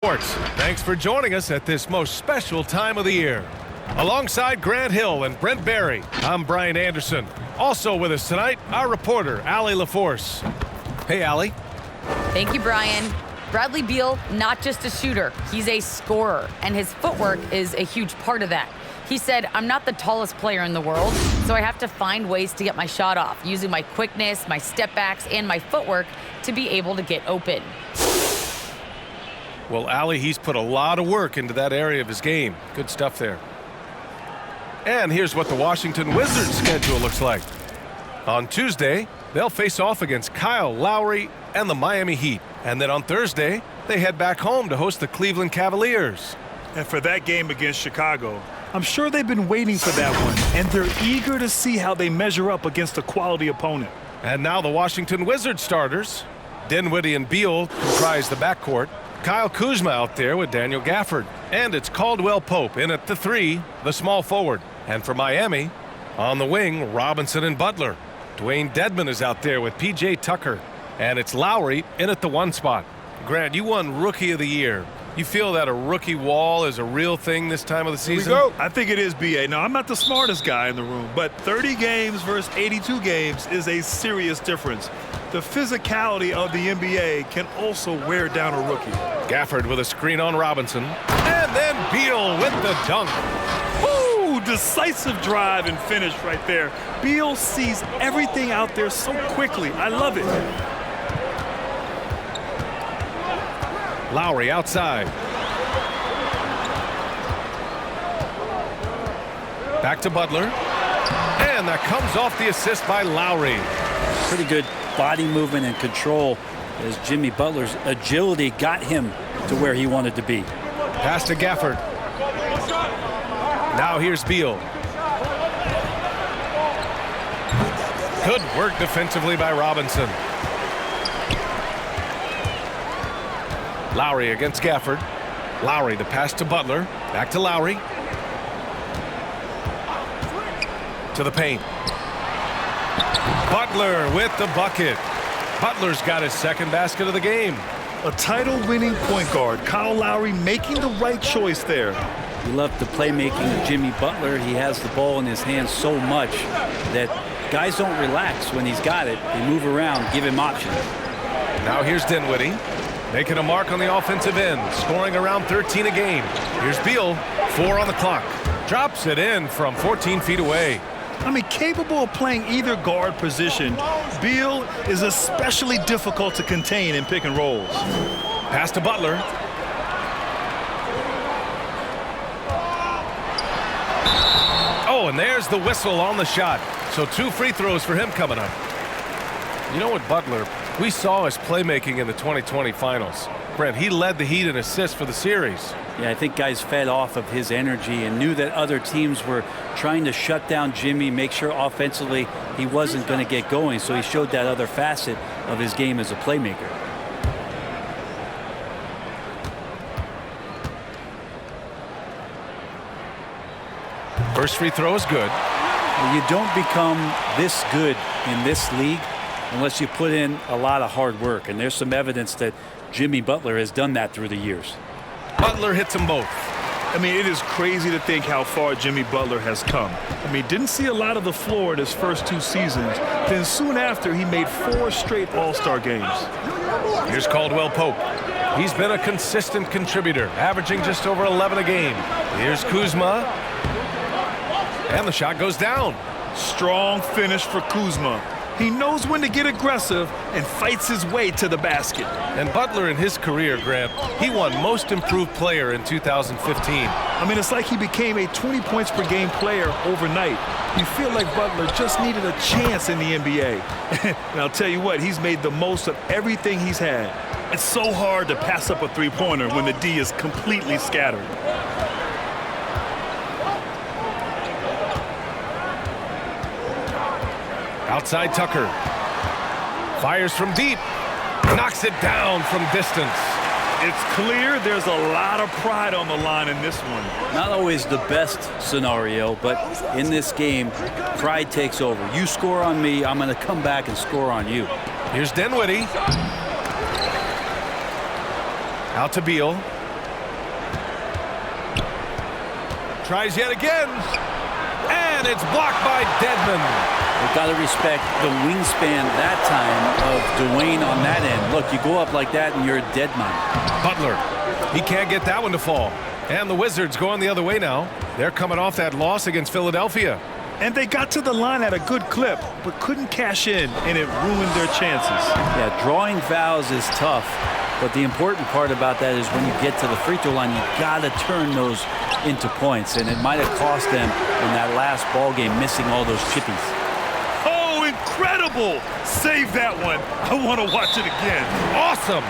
Sports. Thanks for joining us at this most special time of the year. Alongside Grant Hill and Brent Barry, I'm Brian Anderson. Also with us tonight, our reporter, Allie LaForce. Hey, Allie. Thank you, Brian. Bradley Beal, not just a shooter, he's a scorer, and his footwork is a huge part of that. He said, I'm not the tallest player in the world, so I have to find ways to get my shot off, using my quickness, my step backs, and my footwork to be able to get open. Well, Allie, he's put a lot of work into that area of his game. Good stuff there. And here's what the Washington Wizards schedule looks like. On Tuesday, they'll face off against Kyle Lowry and the Miami Heat. And then on Thursday, they head back home to host the Cleveland Cavaliers. And for that game against Chicago, I'm sure they've been waiting for that one, and they're eager to see how they measure up against a quality opponent. And now the Washington Wizards starters. Dinwiddie and Beal comprise the backcourt. Kyle Kuzma out there with Daniel Gafford. And it's Caldwell Pope in at the 3, the small forward. And for Miami, on the wing, Robinson and Butler. Dwayne Dedmon is out there with P.J. Tucker. And it's Lowry in at the 1 spot. Grant, you won Rookie of the Year. You feel that a rookie wall is a real thing this time of the season? Here we go. I think it is, B.A. Now, I'm not the smartest guy in the room, but 30 games versus 82 games is a serious difference. The physicality of the NBA can also wear down a rookie. Gafford with a screen on Robinson. And then Beal with the dunk. Ooh, decisive drive and finish right there. Beal sees everything out there so quickly. I love it. Lowry outside. Back to Butler. And that comes off the assist by Lowry. Pretty good body movement and control as Jimmy Butler's agility got him to where he wanted to be. Pass to Gafford. Now here's Beal. Good work defensively by Robinson. Lowry against Gafford. Lowry, the pass to Butler. Back to Lowry. To the paint. Butler with the bucket. Butler's got his second basket of the game. A title-winning point guard, Kyle Lowry, making the right choice there. We love the playmaking of Jimmy Butler. He has the ball in his hands so much that guys don't relax when he's got it. They move around, give him options. Now here's Dinwiddie. Making a mark on the offensive end, scoring around 13 a game. Here's Beal, 4 on the clock. Drops it in from 14 feet away. I mean, capable of playing either guard position, Beal is especially difficult to contain in pick and rolls. Pass to Butler. Oh, and there's the whistle on the shot. So 2 free throws for him coming up. You know what, Butler, we saw his playmaking in the 2020 finals. Brent, he led the Heat in assists for the series. Yeah, I think guys fed off of his energy and knew that other teams were trying to shut down Jimmy, make sure offensively he wasn't going to get going. So he showed that other facet of his game as a playmaker. First free throw is good. You don't become this good in this league unless you put in a lot of hard work. And there's some evidence that Jimmy Butler has done that through the years. Butler hits them both. I mean, it is crazy to think how far Jimmy Butler has come. I mean, didn't see a lot of the floor in his first 2 seasons. Then soon after, he made 4 straight All-Star games. Here's Caldwell Pope. He's been a consistent contributor, averaging just over 11 a game. Here's Kuzma. And the shot goes down. Strong finish for Kuzma. He knows when to get aggressive and fights his way to the basket. And Butler in his career, Grant, he won Most Improved Player in 2015. I mean, it's like he became a 20 points per game player overnight. You feel like Butler just needed a chance in the NBA. And I'll tell you what, he's made the most of everything he's had. It's so hard to pass up a three-pointer when the D is completely scattered. Outside Tucker. Fires from deep. Knocks it down from distance. It's clear there's a lot of pride on the line in this one. Not always the best scenario, but in this game, pride takes over. You score on me, I'm going to come back and score on you. Here's Dinwiddie. Out to Beal. Tries yet again. And it's blocked by Dedmon. We've got to respect the wingspan that time of Dwayne on that end. Look, you go up like that and you're a dead man. Butler. He can't get that one to fall. And the Wizards going the other way now. They're coming off that loss against Philadelphia. And they got to the line at a good clip, but couldn't cash in, and it ruined their chances. Yeah, drawing fouls is tough, but the important part about that is when you get to the free throw line, you got to turn those into points, and it might have cost them in that last ball game missing all those chippies. Oh, incredible! Save that one. I want to watch it again. Awesome!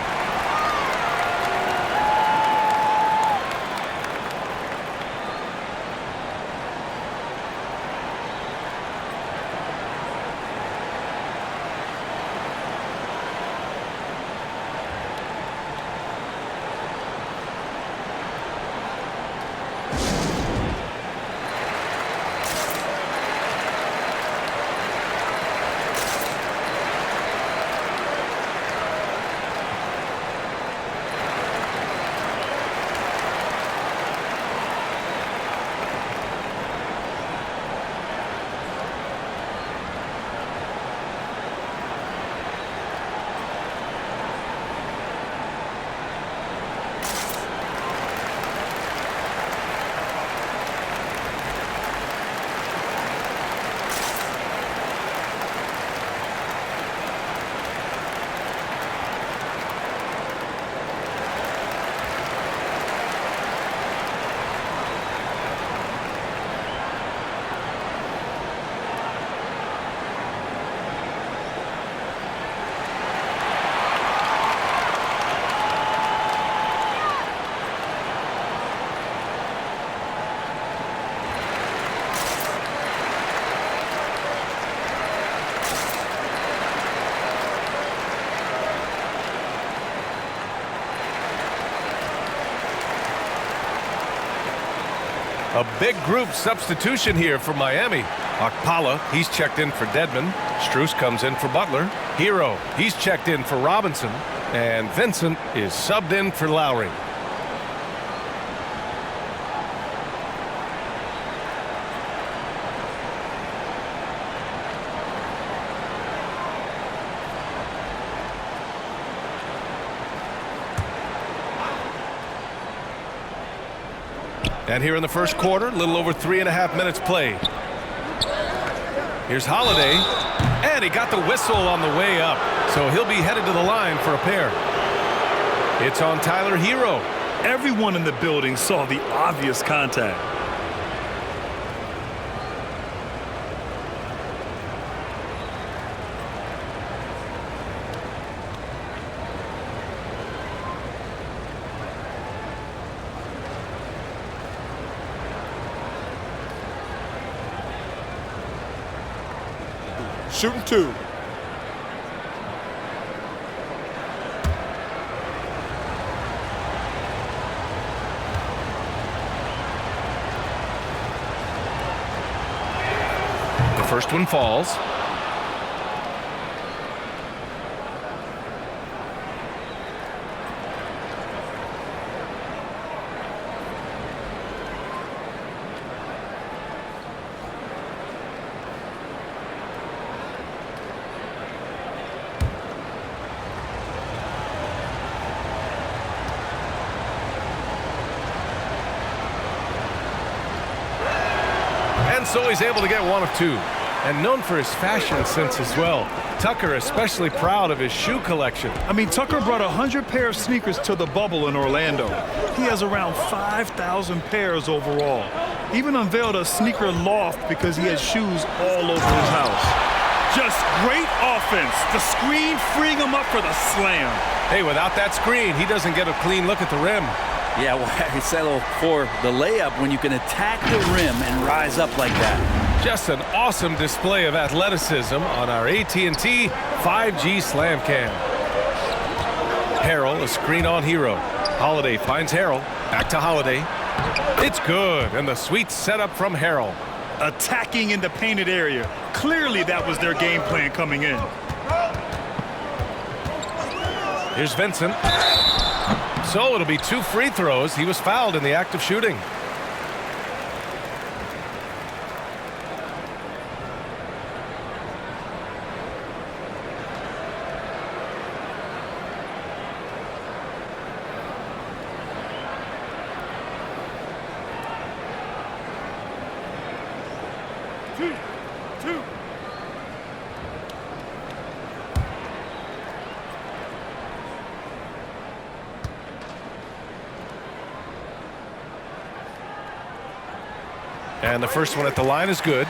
A big group substitution here for Miami. Okpala, he's checked in for Dedmon. Strus comes in for Butler. Hero, he's checked in for Robinson. And Vincent is subbed in for Lowry. And here in the first quarter, a little over 3.5 minutes played. Here's Holiday, and he got the whistle on the way up, so he'll be headed to the line for a pair. It's on Tyler Hero. Everyone in the building saw the obvious contact. Shooting two. The first one falls. And so he's able to get one of two. And known for his fashion sense as well. Tucker especially proud of his shoe collection. I mean, Tucker brought 100 pair of sneakers to the bubble in Orlando. He has around 5,000 pairs overall. Even unveiled a sneaker loft because he has shoes all over his house. Just great offense. The screen freeing him up for the slam. Hey, without that screen, he doesn't get a clean look at the rim. Yeah, why settle for the layup when you can attack the rim and rise up like that? Just an awesome display of athleticism on our AT&T 5G Slam Cam. Harrell, a screen on Hero. Holiday finds Harrell. Back to Holiday. It's good, and the sweet setup from Harrell. Attacking in the painted area. Clearly that was their game plan coming in. Here's Vincent. So it'll be 2 free throws. He was fouled in the act of shooting. And the first one at the line is good.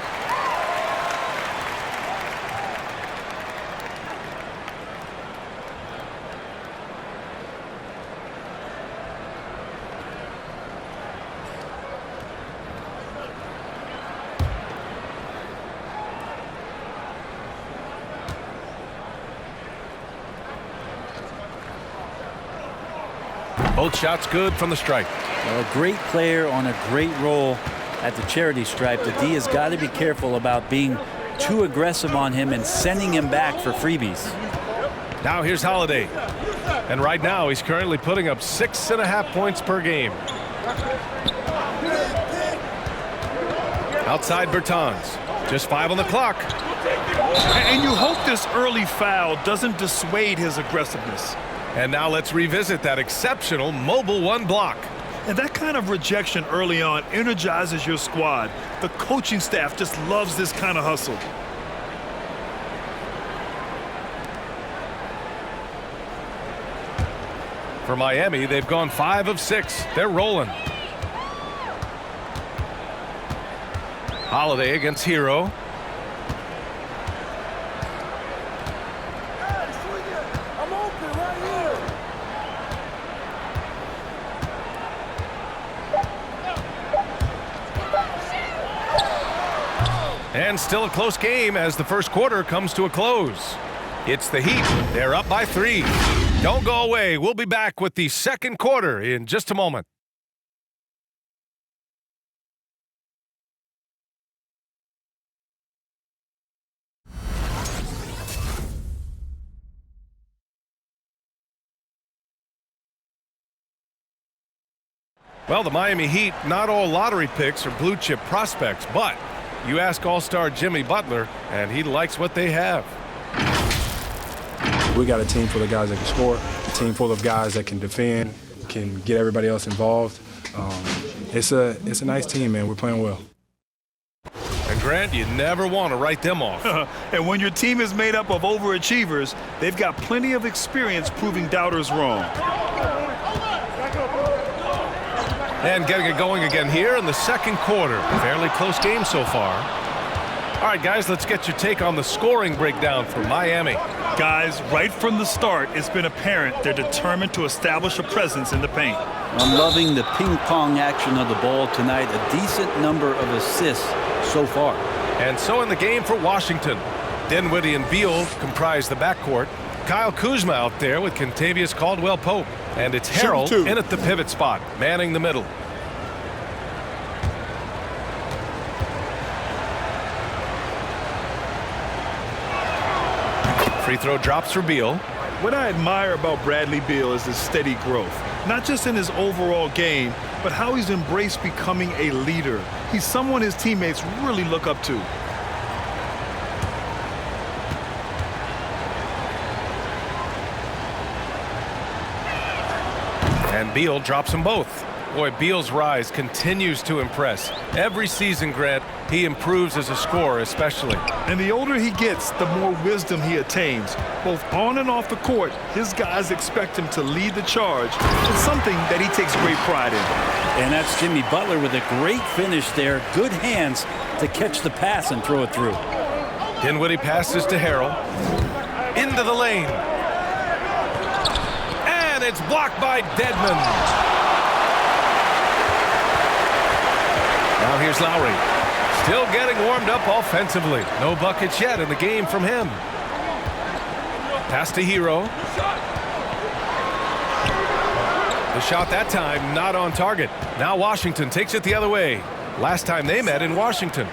Both shots good from the strike. Well, a great player on a great roll at the charity stripe. The D has got to be careful about being too aggressive on him and sending him back for freebies. Now here's Holiday. And right now he's currently putting up 6.5 points per game. Outside Bertans. Just 5 on the clock. And you hope this early foul doesn't dissuade his aggressiveness. And now let's revisit that exceptional mobile one block. And that kind of rejection early on energizes your squad. The coaching staff just loves this kind of hustle. For Miami, they've gone 5 of 6. They're rolling. Holiday against Hero. And still a close game as the first quarter comes to a close. It's the Heat. They're up by 3. Don't go away. We'll be back with the second quarter in just a moment. Well, the Miami Heat, not all lottery picks or blue chip prospects, but you ask All-Star Jimmy Butler, and he likes what they have. We got a team full of guys that can score, a team full of guys that can defend, can get everybody else involved. It's a nice team, man. We're playing well. And Grant, you never want to write them off. And when your team is made up of overachievers, they've got plenty of experience proving doubters wrong. And getting it going again here in the second quarter. Fairly close game so far. All right, guys, let's get your take on the scoring breakdown for Miami. Guys, right from the start, it's been apparent they're determined to establish a presence in the paint. I'm loving the ping-pong action of the ball tonight. A decent number of assists so far. And so in the game for Washington, Dinwiddie and Beal comprise the backcourt. Kyle Kuzma out there with Kentavious Caldwell Pope. And it's Harrell in at the pivot spot, manning the middle. Free throw drops for Beal. What I admire about Bradley Beal is his steady growth, not just in his overall game, but how he's embraced becoming a leader. He's someone his teammates really look up to. And Beal drops them both. Boy, Beal's rise continues to impress. Every season, Grant, he improves as a scorer especially. And the older he gets, the more wisdom he attains. Both on and off the court, his guys expect him to lead the charge. It's something that he takes great pride in. And that's Jimmy Butler with a great finish there. Good hands to catch the pass and throw it through. Dinwiddie passes to Harrell. Into the lane. And it's blocked by Dedmon. Now here's Lowry. Still getting warmed up offensively. No buckets yet in the game from him. Pass to Hero. The shot that time not on target. Now Washington takes it the other way. Last time they met in Washington.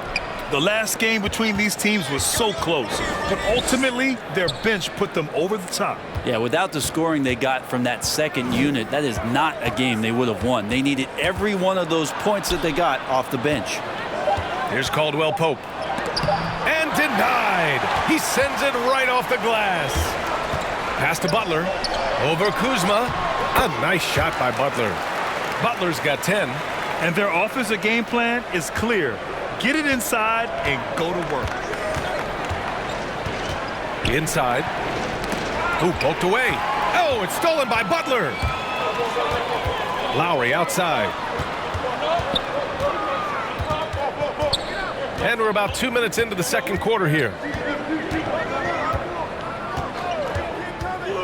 The last game between these teams was so close, but ultimately their bench put them over the top. Yeah, without the scoring they got from that second unit, that is not a game they would have won. They needed every one of those points that they got off the bench. Here's Caldwell Pope. And denied. He sends it right off the glass. Pass to Butler. Over Kuzma. A nice shot by Butler. Butler's got 10. And their offensive game plan is clear. Get it inside and go to work. Inside. Ooh, poked away. Oh, it's stolen by Butler. Lowry outside. And we're about 2 minutes into the second quarter here.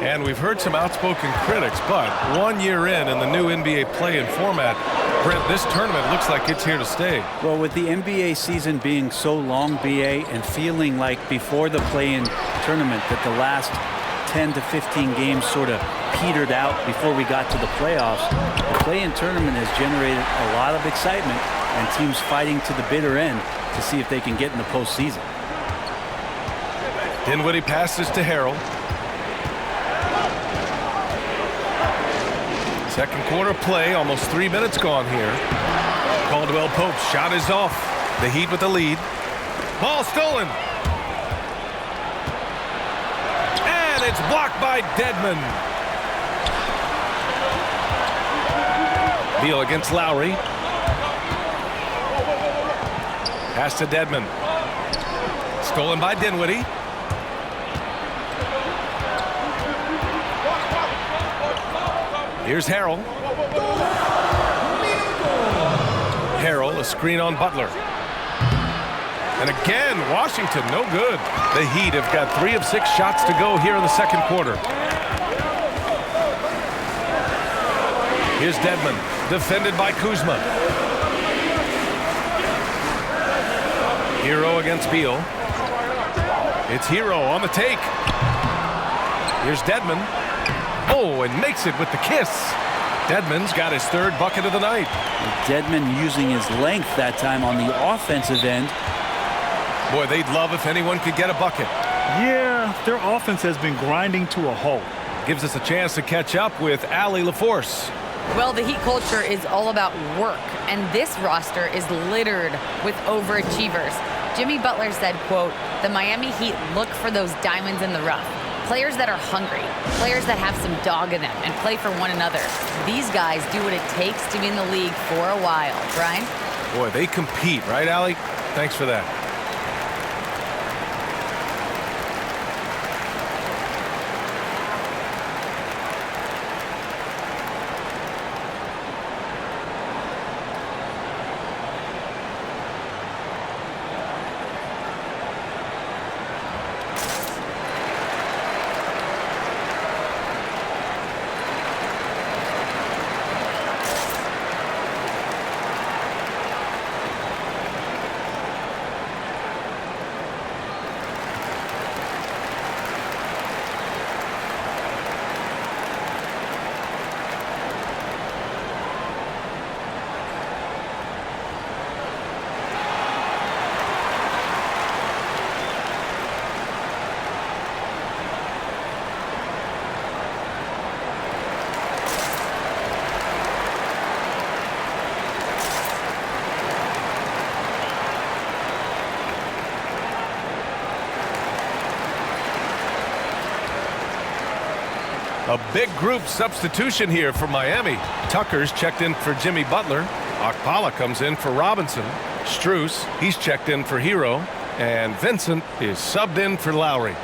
And we've heard some outspoken critics, but 1 year in the new NBA play-in format, Brent, this tournament looks like it's here to stay. Well, with the NBA season being so long, BA, and feeling like before the play-in tournament that the last 10 to 15 games sort of petered out before we got to the playoffs, the play-in tournament has generated a lot of excitement and teams fighting to the bitter end to see if they can get in the postseason. Dinwiddie passes to Harrell. Second quarter play, almost 3 minutes gone here. Caldwell Pope shot is off. The Heat with the lead. Ball stolen. And it's blocked by Dedmon. Beal against Lowry. Pass to Dedmon. Stolen by Dinwiddie. Here's Harrell. Harrell, a screen on Butler. And again, Washington, no good. The Heat have got 3 of 6 shots to go here in the second quarter. Here's Dedmon, defended by Kuzma. Hero against Beal. It's Hero on the take. Here's Dedmon. Oh, and makes it with the kiss. Dedmon's got his 3rd bucket of the night. Dedmon using his length that time on the offensive end. Boy, they'd love if anyone could get a bucket. Yeah, their offense has been grinding to a halt. Gives us a chance to catch up with Allie LaForce. Well, the Heat culture is all about work, and this roster is littered with overachievers. Jimmy Butler said, quote, "The Miami Heat look for those diamonds in the rough. Players that are hungry, players that have some dog in them and play for one another. These guys do what it takes to be in the league for a while." Brian? Boy, they compete, right, Allie? Thanks for that. A big group substitution here for Miami. Tucker's checked in for Jimmy Butler. Okpala comes in for Robinson. Strus, he's checked in for Hero. And Vincent is subbed in for Lowry.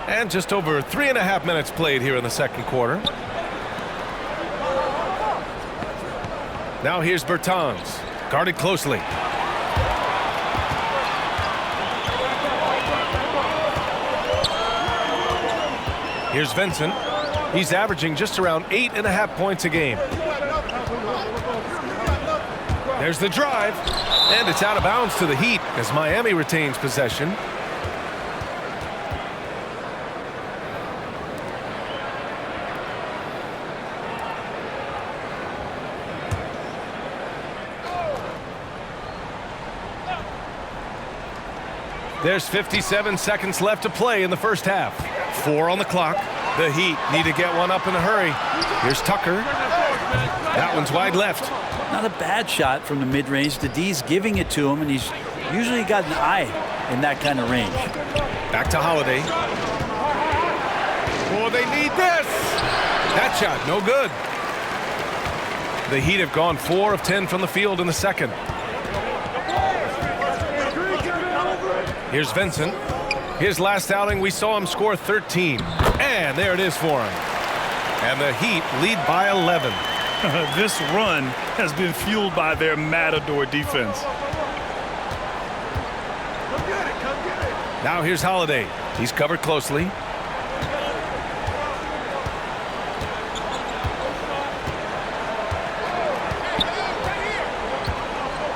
And just over 3.5 minutes played here in the second quarter. Now here's Bertans, guarded closely. Here's Vincent. He's averaging just around 8.5 points a game. There's the drive, and it's out of bounds to the Heat as Miami retains possession. There's 57 seconds left to play in the first half. 4 on the clock. The Heat need to get one up in a hurry. Here's Tucker. That one's wide left. Not a bad shot from the mid-range. The D's giving it to him, and he's usually got an eye in that kind of range. Back to Holiday. Oh, they need this. That shot, no good. The Heat have gone 4 of 10 from the field in the second. Here's Vincent. His last outing, we saw him score 13. And there it is for him. And the Heat lead by 11. This run has been fueled by their Matador defense. Now here's Holiday. He's covered closely.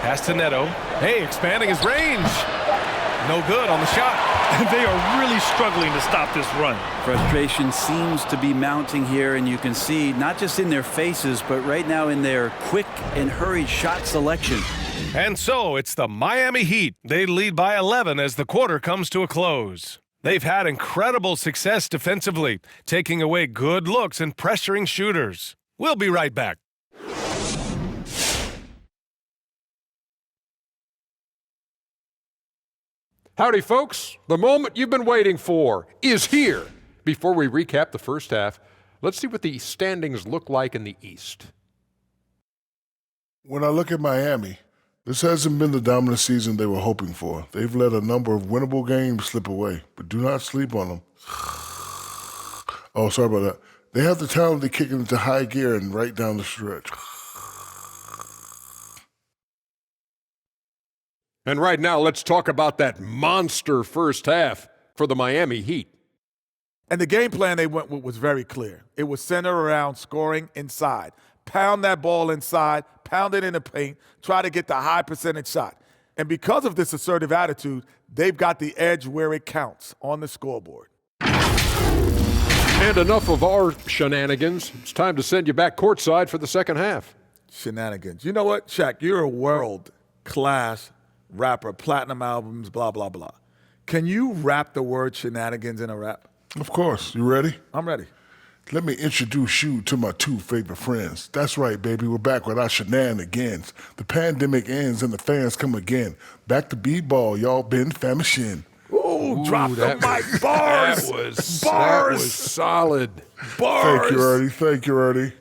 Pass to Neto. Hey, expanding his range. No good on the shot. They are really struggling to stop this run. Frustration seems to be mounting here, and you can see not just in their faces, but right now in their quick and hurried shot selection. And so it's the Miami Heat. They lead by 11 as the quarter comes to a close. They've had incredible success defensively, taking away good looks and pressuring shooters. We'll be right back. Howdy, folks. The moment you've been waiting for is here. Before we recap the first half, let's see what the standings look like in the East. When I look at Miami, this hasn't been the dominant season they were hoping for. They've let a number of winnable games slip away, but do not sleep on them. Oh, sorry about that. They have the talent to kick it into high gear and right down the stretch. And right now, let's talk about that monster first half for the Miami Heat. And the game plan they went with was very clear. It was centered around scoring inside. Pound that ball inside, pound it in the paint, try to get the high percentage shot. And because of this assertive attitude, they've got the edge where it counts on the scoreboard. And enough of our shenanigans. It's time to send you back courtside for the second half. Shenanigans. You know what, Shaq? You're a world-class rapper, platinum albums, blah, blah, blah. Can you rap the word shenanigans in a rap? Of course. You ready? I'm ready. Let me introduce you to my two favorite friends. That's right, baby. We're back with our shenanigans. The pandemic ends and the fans come again. Back to b-ball, y'all been famishing. Ooh, drop the mic. Bars. Bars. That was solid. Bars. Thank you, Ernie. Thank you, Ernie.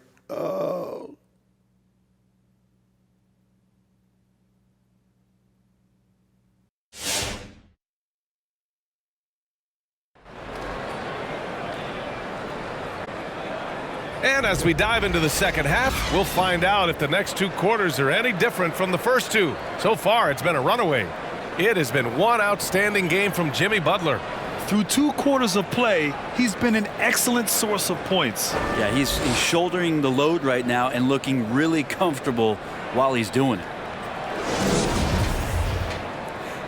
And as we dive into the second half, we'll find out if the next two quarters are any different from the first two. So far, it's been a runaway. It has been one outstanding game from Jimmy Butler. Through 2 quarters of play, he's been an excellent source of points. Yeah, he's shouldering the load right now and looking really comfortable while he's doing it.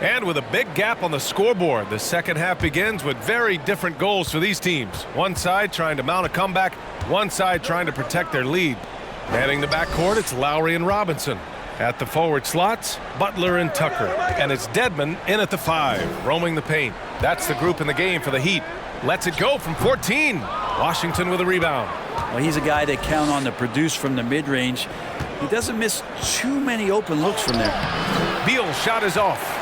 And with a big gap on the scoreboard, the second half begins with very different goals for these teams. One side trying to mount a comeback, one side trying to protect their lead. Manning the backcourt, it's Lowry and Robinson. At the forward slots, Butler and Tucker. And it's Dedmon in at the 5, roaming the paint. That's the group in the game for the Heat. Lets it go from 14. Washington with a rebound. Well, he's a guy that count on to produce from the mid-range. He doesn't miss too many open looks from there. Beal's shot is off.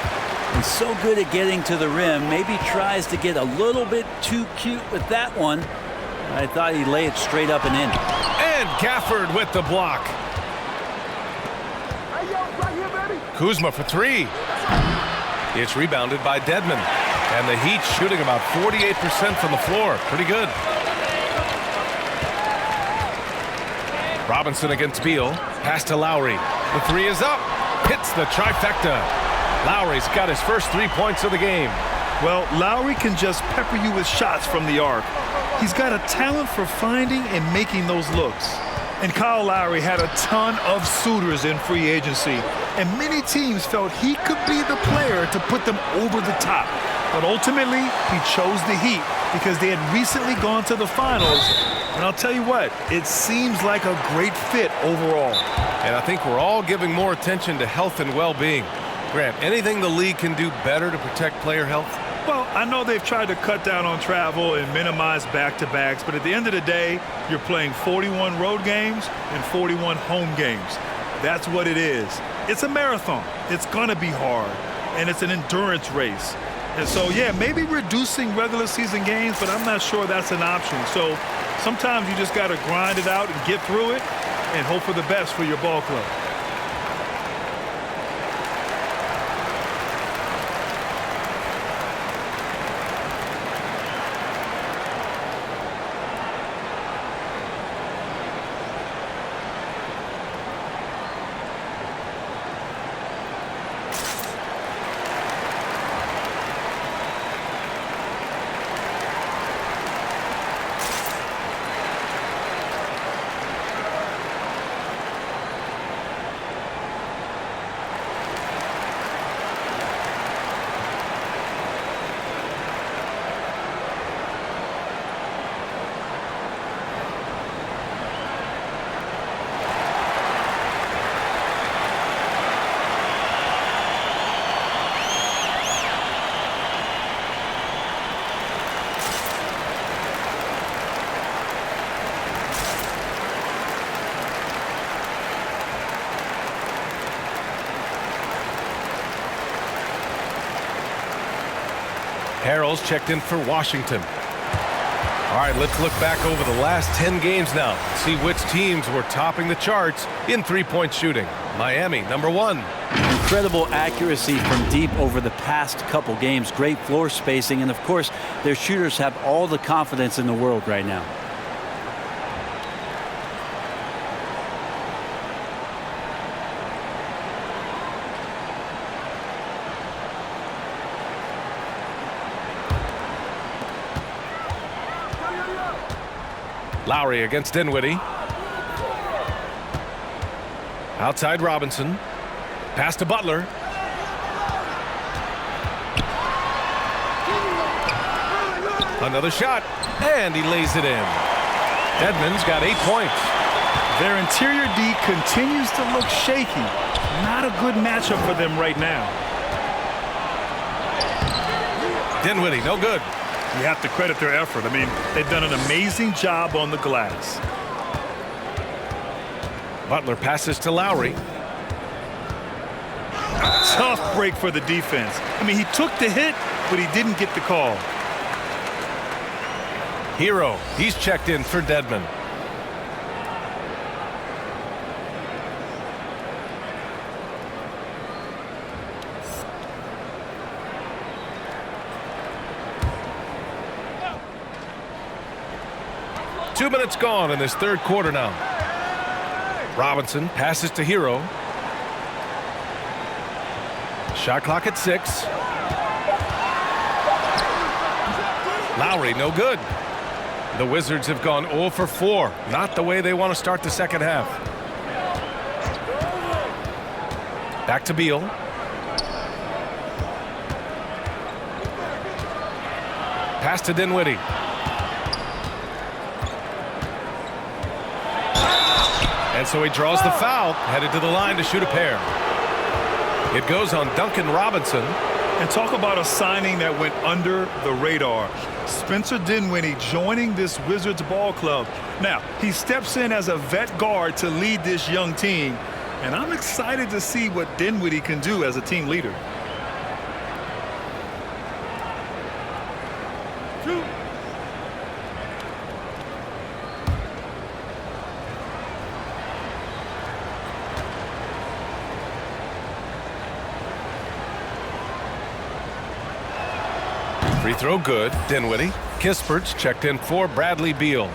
He's so good at getting to the rim. Maybe tries to get a little bit too cute with that one. I thought he'd lay it straight up and in. And Gafford with the block. Kuzma for 3. It's rebounded by Dedmon. And the Heat shooting about 48% from the floor. Pretty good. Robinson against Beal. Pass to Lowry. The 3 is up. Hits the trifecta. Lowry's got his first 3 points of the game. Well, Lowry can just pepper you with shots from the arc. He's got a talent for finding and making those looks. And Kyle Lowry had a ton of suitors in free agency, and many teams felt he could be the player to put them over the top. But ultimately, he chose the Heat because they had recently gone to the finals. And I'll tell you what, it seems like a great fit overall. And I think we're all giving more attention to health and well-being. Grant, anything the league can do better to protect player health? Well, I know they've tried to cut down on travel and minimize back-to-backs, but at the end of the day, you're playing 41 road games and 41 home games. That's what it is. It's a marathon. It's going to be hard, and it's an endurance race. And so, yeah, maybe reducing regular season games, but I'm not sure that's an option. So sometimes you just got to grind it out and get through it and hope for the best for your ball club. Harrell's checked in for Washington. All right, let's look back over the last 10 games now. See which teams were topping the charts in three-point shooting. Miami, number 1. Incredible accuracy from deep over the past couple games. Great floor spacing. And, of course, their shooters have all the confidence in the world right now. Lowry against Dinwiddie. Outside Robinson. Pass to Butler. Another shot, and he lays it in. Dedmon's got 8 points. Their interior D continues to look shaky. Not a good matchup for them right now. Dinwiddie, no good. You have to credit their effort. I mean, they've done an amazing job on the glass. Butler passes to Lowry. Tough break for the defense. I mean, he took the hit, but he didn't get the call. Hero, he's checked in for Dedmon. Two minutes gone in this third quarter now. Robinson passes to Hero. Shot clock at 6. Lowry, no good. The Wizards have gone 0 for 4. Not the way they want to start the second half. Back to Beal. Pass to Dinwiddie. And so he draws the foul, headed to the line to shoot a pair. It goes on Duncan Robinson. And talk about a signing that went under the radar. Spencer Dinwiddie joining this Wizards ball club. Now, he steps in as a vet guard to lead this young team. And I'm excited to see what Dinwiddie can do as a team leader. Free throw good. Dinwiddie. Kispert's checked in for Bradley Beal.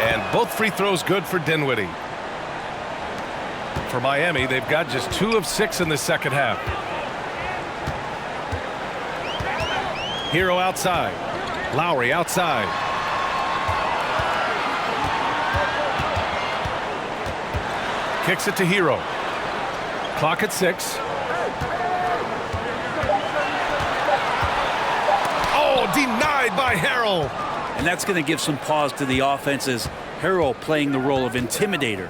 And both free throws good for Dinwiddie. For Miami, they've got just 2 of 6 in the second half. Hero outside. Lowry outside. kicks it to Hero. Clock at 6. Oh, denied by Harrell. And that's going to give some pause to the offense as Harrell playing the role of intimidator.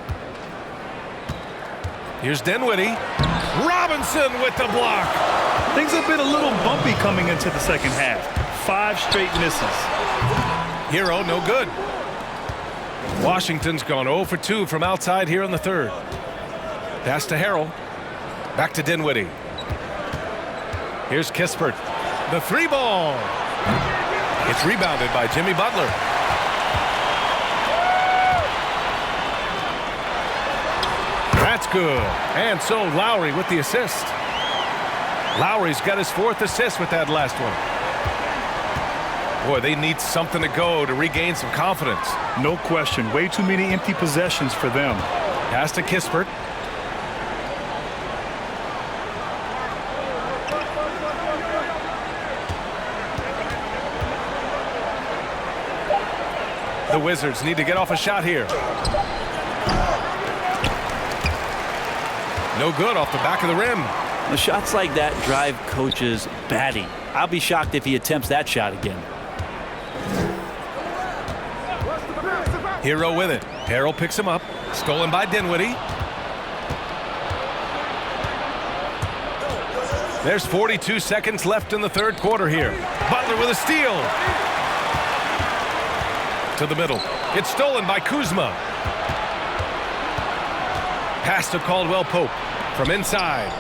Here's Dinwiddie. Robinson with the block. Things have been a little bumpy coming into the second half. 5 straight misses. Hero, no good. Washington's gone 0 for 2 from outside here in the third. Pass to Harrell. Back to Dinwiddie. Here's Kispert. The 3-ball. It's rebounded by Jimmy Butler. That's good. And so Lowry with the assist. Lowry's got his 4th assist with that last one. Boy, they need something to go to regain some confidence. No question. Way too many empty possessions for them. Pass to Kispert. The Wizards need to get off a shot here. No good off the back of the rim. The shots like that drive coaches batty. I'll be shocked if he attempts that shot again. Hero with it. Harrell picks him up. Stolen by Dinwiddie. There's 42 seconds left in the third quarter here. Butler with a steal. To the middle. It's stolen by Kuzma. Pass to Caldwell Pope from inside.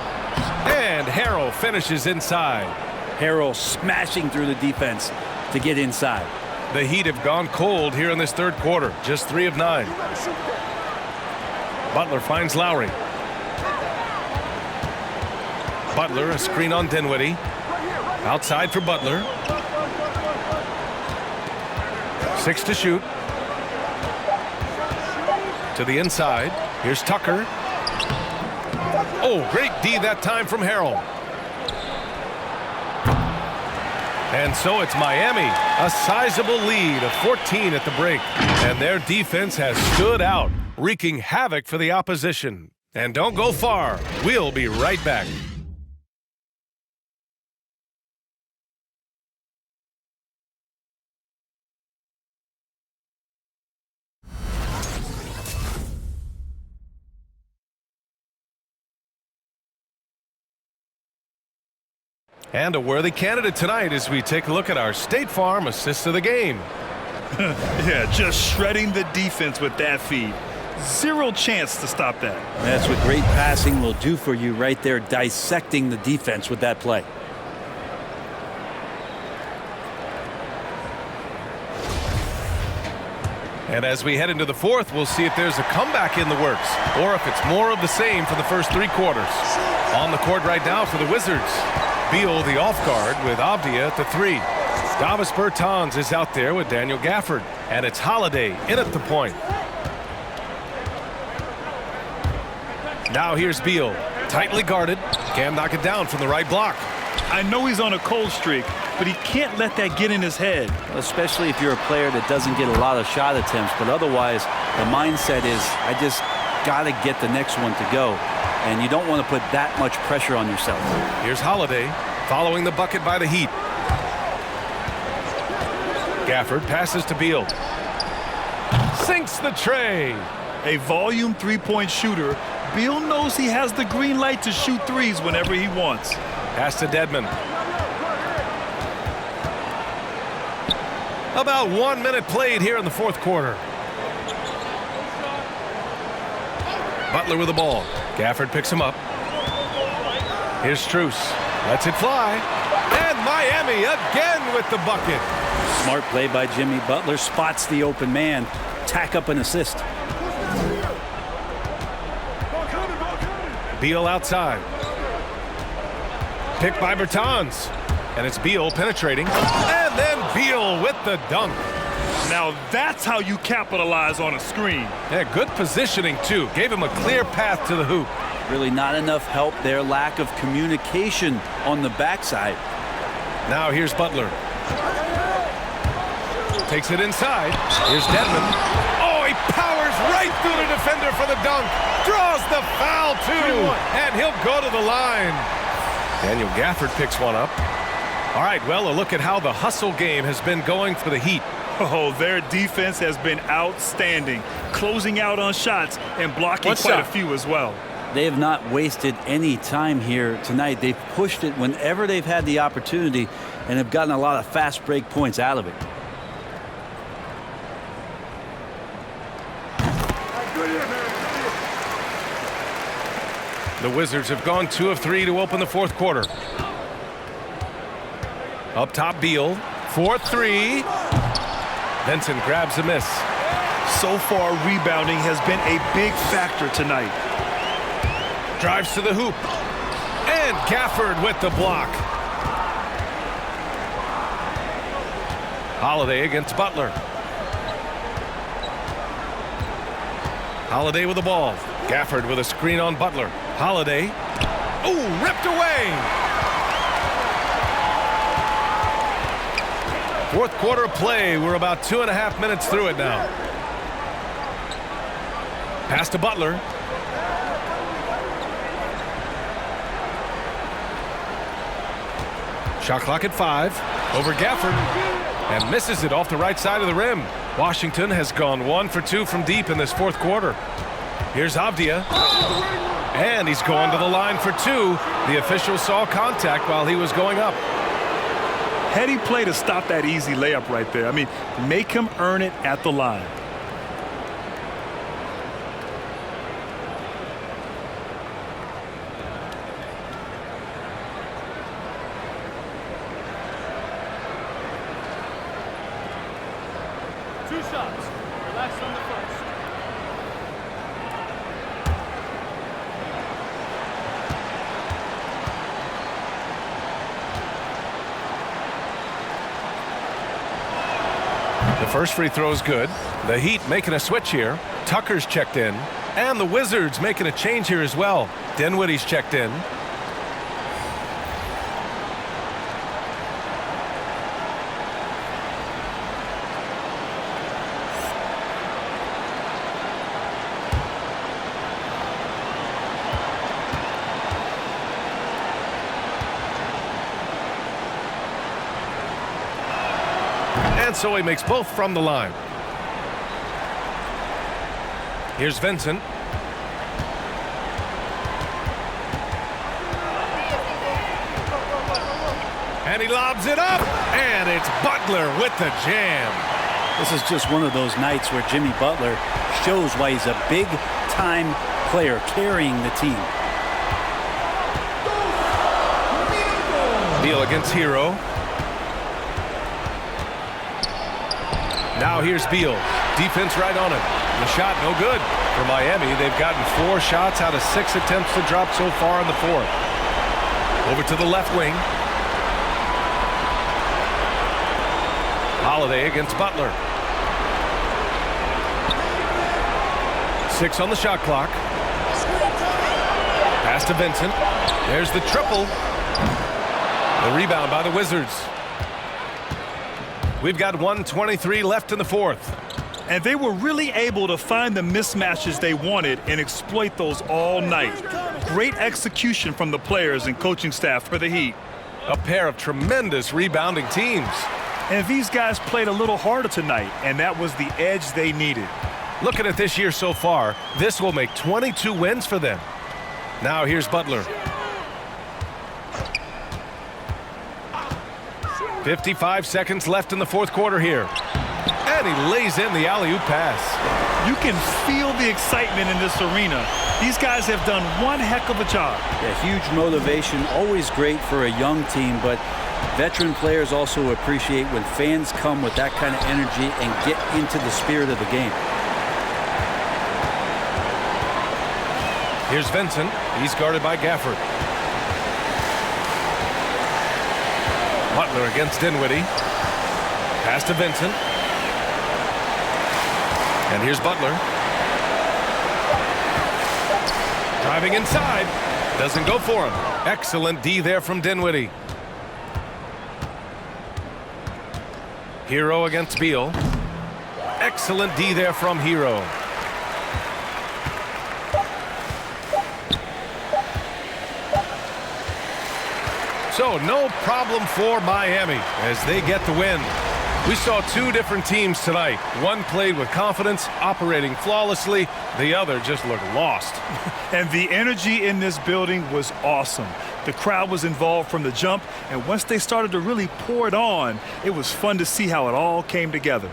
And Harrell finishes inside. Harrell smashing through the defense to get inside. The Heat have gone cold here in this third quarter. Just 3 of 9. Butler finds Lowry. Butler, a screen on Dinwiddie. Outside for Butler. 6 to shoot. To the inside. Here's Tucker. Oh, great D that time from Harrell. And so it's Miami, a sizable lead of 14 at the break. And their defense has stood out, wreaking havoc for the opposition. And don't go far. We'll be right back. And a worthy candidate tonight as we take a look at our State Farm assist of the game. Yeah, just shredding the defense with that feed. 0 chance to stop that. That's what great passing will do for you right there, dissecting the defense with that play. And as we head into the fourth, we'll see if there's a comeback in the works or if it's more of the same for the first 3 quarters. On the court right now for the Wizards. Beal the off guard with Avdia at the 3. Davis Bertans is out there with Daniel Gafford. And it's Holiday in at the point. Now here's Beal. Tightly guarded. Can't knock it down from the right block. I know he's on a cold streak, but he can't let that get in his head. Especially if you're a player that doesn't get a lot of shot attempts. But otherwise, the mindset is, I just got to get the next one to go. And you don't want to put that much pressure on yourself. Here's Holiday following the bucket by the Heat. Gafford passes to Beal. Sinks the tray. A volume 3-point shooter, Beal knows he has the green light to shoot threes whenever he wants. Pass to Dedmon. About 1 minute played here in the fourth quarter. Butler with the ball. Gafford picks him up. Here's Strus. Lets it fly. And Miami again with the bucket. Smart play by Jimmy Butler. Spots the open man. Tack up an assist. Beal outside. Picked by Bertans. And it's Beal penetrating. And then Beal with the dunk. Now that's how you capitalize on a screen. Yeah, good positioning, too. Gave him a clear path to the hoop. Really not enough help there. Lack of communication on the backside. Now here's Butler. Takes it inside. Here's Dedmon. Oh, he Powers right through the defender for the dunk. Draws the foul, too. And he'll go to the line. Daniel Gafford picks one up. All right, well, a look at how the hustle game has been going for the Heat. Oh, their defense has been outstanding, closing out on shots and blocking quite a few as well. They have not wasted any time here tonight. They've pushed it whenever they've had the opportunity and have gotten a lot of fast break points out of it. The Wizards have gone 2 of 3 to open the fourth quarter. Up top, Beal. 4-3. Vincent grabs a miss. So far, rebounding has been a big factor tonight. Drives to the hoop. And Gafford with the block. Holiday against Butler. Holiday with the ball. Gafford with a screen on Butler. Holiday. Ooh, ripped away. Fourth quarter play. We're about 2.5 minutes through it now. Pass to Butler. Shot clock at 5. Over Gafford. And misses it off the right side of the rim. Washington has gone 1 for 2 from deep in this fourth quarter. Here's Avdia. And he's going to the line for 2. The official saw contact while he was going up. Heady play to stop that easy layup right there. I mean, make him earn it at the line. Two shots. Relax on the first. The first free throw is good. The Heat making a switch here. Tucker's checked in. And the Wizards making a change here as well. Dinwiddie's checked in. And so he makes both from the line. Here's Vincent. And he lobs it up. And it's Butler with the jam. This is just one of those nights where Jimmy Butler shows why he's a big-time player carrying the team. Beal against Hero. Now here's Beal. Defense right on him. The shot no good for Miami. They've gotten 4 shots out of 6 attempts to drop so far in the fourth. Over to the left wing. Holiday against Butler. 6 on the shot clock. Pass to Vincent. There's the triple. The rebound by the Wizards. We've got 1:23 left in the fourth. And they were really able to find the mismatches they wanted and exploit those all night. Great execution from the players and coaching staff for the Heat. A pair of tremendous rebounding teams. And these guys played a little harder tonight, and that was the edge they needed. Looking at this year so far, this will make 22 wins for them. Now here's Butler. 55 seconds left in the fourth quarter here. And he lays in the alley-oop pass. You can feel the excitement in this arena. These guys have done one heck of a job. Yeah, huge motivation, always great for a young team, but veteran players also appreciate when fans come with that kind of energy and get into the spirit of the game. Here's Vincent. He's guarded by Gafford. Butler against Dinwiddie. Pass to Vincent. And here's Butler. Driving inside. Doesn't go for him. Excellent D there from Dinwiddie. Hero against Beal. Excellent D there from Hero. So no problem for Miami as they get the win. We saw two different teams tonight. One played with confidence, operating flawlessly. The other just looked lost. And the energy in this building was awesome. The crowd was involved from the jump, and once they started to really pour it on, it was fun to see how it all came together.